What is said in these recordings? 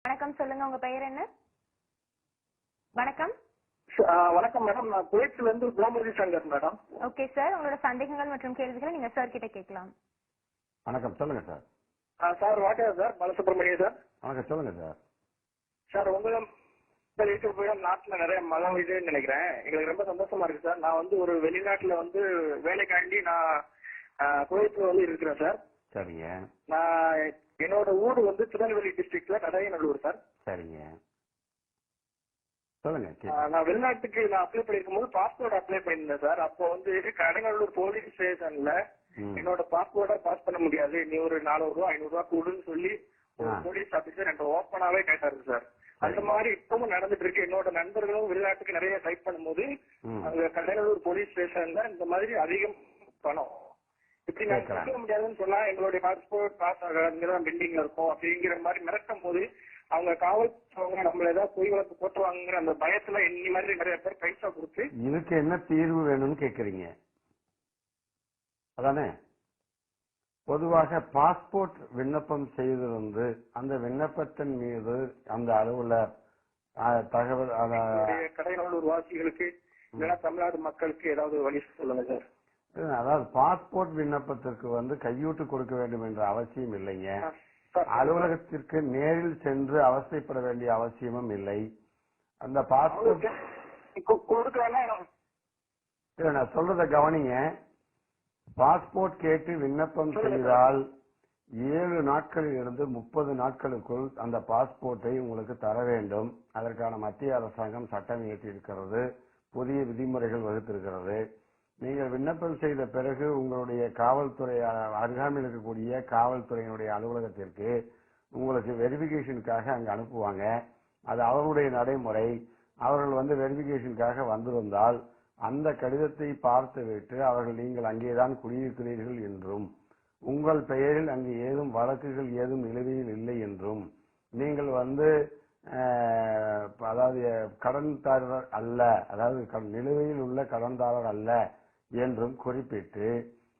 வணக்கம், சொல்லுங்க. உங்க பெயர் என்ன? வணக்கம். வணக்கம் மேடம். நான் குவைத்ல இருந்து Gomathi Shankar madam. Okay sir, உங்களோட சந்தேகங்கள் மற்றும் கேள்விகளை நீங்க சார் கிட்ட கேட்கலாம். வணக்கம், சொல்லுங்க sir. Sir water sir Balasubramaniam sir. வணக்கம், சொல்லுங்க சார். சார் யூடியூப் நாட்டுல நிறைய மழை பெய்யுதுன்னு நினைக்கிறேன். எங்களுக்கு ரொம்ப சந்தோஷமா இருக்கு சார். நான் ஒரு வெளிநாட்டுல வேலைக்காண்டி நான் குவைத்ல இருக்கிறேன் சார். சரிங்க. நான் என்னோட ஊர் திருநெல்வேலி டிஸ்ட்ரிக்ட்ல கடையநல்லூர் சார். சரிங்க, சொல்லுங்க. நான் வெளிநாட்டுக்கு நான் அப்ளை பண்ணிருக்கும் போது பாஸ்போர்ட் அப்ளை பண்ணிருந்தேன் சார். அப்போ கடையநல்லூர் போலீஸ் ஸ்டேஷன்ல என்னோட பாஸ்போர்ட்டை பாஸ் பண்ண முடியாது, நீ ஒரு 400 ரூபா 500 ரூபா கூடுன்னு சொல்லி ஒரு போலீஸ் ஆபீசர் என்கிட்ட ஓப்பனாவே கேட்டாரு சார். அந்த மாதிரி இப்பவும் நடந்துட்டு இருக்கு. என்னோட நண்பர்களும் வெளிநாட்டுக்கு நிறைய டைப் பண்ணும்போது அங்க கடையநல்லூர் போலீஸ் ஸ்டேஷன்ல இந்த மாதிரி அதிகம் பணம் இப்படி நாங்க கொடுக்க முடியாதுன்னு சொன்னா எங்களுடைய பாஸ்போர்ட் பாஸ் ஆகாதுதான் பெண்டிங்ல இருக்கும் அப்படிங்கிற மாதிரி மிரட்டும் போது அவங்க காவல்துறை நம்மள ஏதாவது பொய் வழக்கு போட்டுருவாங்கிற அந்த பயத்துல இந்த மாதிரி நிறைய பேர் பைசா கொடுத்து இதுக்கு என்ன தீர்வு வேணும்னு கேக்குறீங்க அதானே? பொதுவாக பாஸ்போர்ட் விண்ணப்பம் செய்திருந்து அந்த விண்ணப்பத்தின் மீது அந்த அலுவலர் தகவல் கடையநல்லூர் வாசிகளுக்கு இல்லைன்னா தமிழ்நாடு மக்களுக்கு ஏதாவது வழி சொல்லுங்க சார். அதாவது பாஸ்போர்ட் விண்ணப்பத்திற்கு கையூட்டு கொடுக்க வேண்டும் என்ற அவசியம் இல்லைங்க. அலுவலகத்திற்கு நேரில் சென்று அவசியப்பட வேண்டிய அவசியமும் இல்லை. அந்த பாஸ்போர்ட் நான் சொல்றத கவனிங்க. பாஸ்போர்ட் கேட்டு விண்ணப்பம் செய்தால் 7 நாட்களில் இருந்து 30 நாட்களுக்குள் அந்த பாஸ்போர்ட்டை உங்களுக்கு தர வேண்டும். அதற்கான மத்திய அரசாங்கம் சட்டம் இயற்றி இருக்கிறது, புதிய விதிமுறைகள் வகுத்திருக்கிறது. நீங்கள் விண்ணப்பம் செய்த பிறகு உங்களுடைய காவல்துறை அருகாமையில் இருக்கக்கூடிய காவல்துறையினுடைய அலுவலகத்திற்கு உங்களுக்கு வெரிபிகேஷனுக்காக அங்க அனுப்புவாங்க. அது அவர்களுடைய நடைமுறை. அவர்கள் வெரிபிகேஷனுக்காக வந்திருந்தால் அந்த கடிதத்தை பார்த்துவிட்டு அவர்கள் நீங்கள் அங்கேதான் குடியிருக்கிறீர்கள் என்றும் உங்கள் பெயரில் அங்கு ஏதும் வழக்குகள் ஏதும் நிலுவையில் இல்லை என்றும் நீங்கள் அதாவது கடன்தாரர் அல்ல, அதாவது நிலுவையில் உள்ள கடன்தாரர் அல்ல என்றும் குறிப்பிட்டு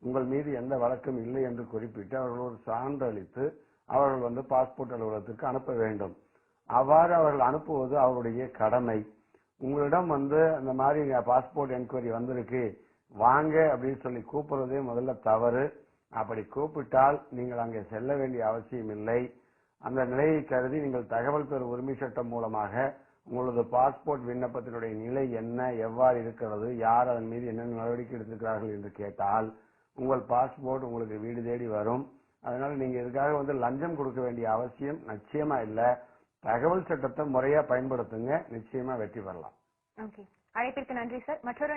உங்கள் மீது எந்த வழக்கும் இல்லை என்று குறிப்பிட்டு அவர்கள் ஒரு சான்று அளித்து அவர்கள் பாஸ்போர்ட் அலுவலகத்திற்கு அனுப்ப வேண்டும். அவ்வாறு அவர்கள் அனுப்புவது அவருடைய கடமை. உங்களிடம் அந்த மாதிரி பாஸ்போர்ட் என்கொயரி வந்திருக்கு வாங்க அப்படின்னு சொல்லி கூப்பிடுறதே முதல்ல தவறு. அப்படி கூப்பிட்டால் நீங்கள் அங்கே செல்ல வேண்டிய அவசியம் இல்லை. அந்த நிலையை கருதி நீங்கள் தகவல் பெறும் உரிமை சட்டம் மூலமாக உங்களது பாஸ்போர்ட் விண்ணப்பத்தினுடைய நிலை என்ன, எவ்வாறு இருக்கிறது, யார் அதன் மீது என்னென்ன நடவடிக்கை எடுத்திருக்கிறார்கள் என்று கேட்டால் உங்கள் பாஸ்போர்ட் உங்களுக்கு வீடு தேடி வரும். அதனால நீங்க இதுக்காக லஞ்சம் கொடுக்க வேண்டிய அவசியம் நிச்சயமா இல்லை. தகவல் சட்டத்தை முறையா பயன்படுத்துங்க, நிச்சயமா வெற்றி பெறலாம். அழைப்பிற்கு நன்றி சார். மற்றொரு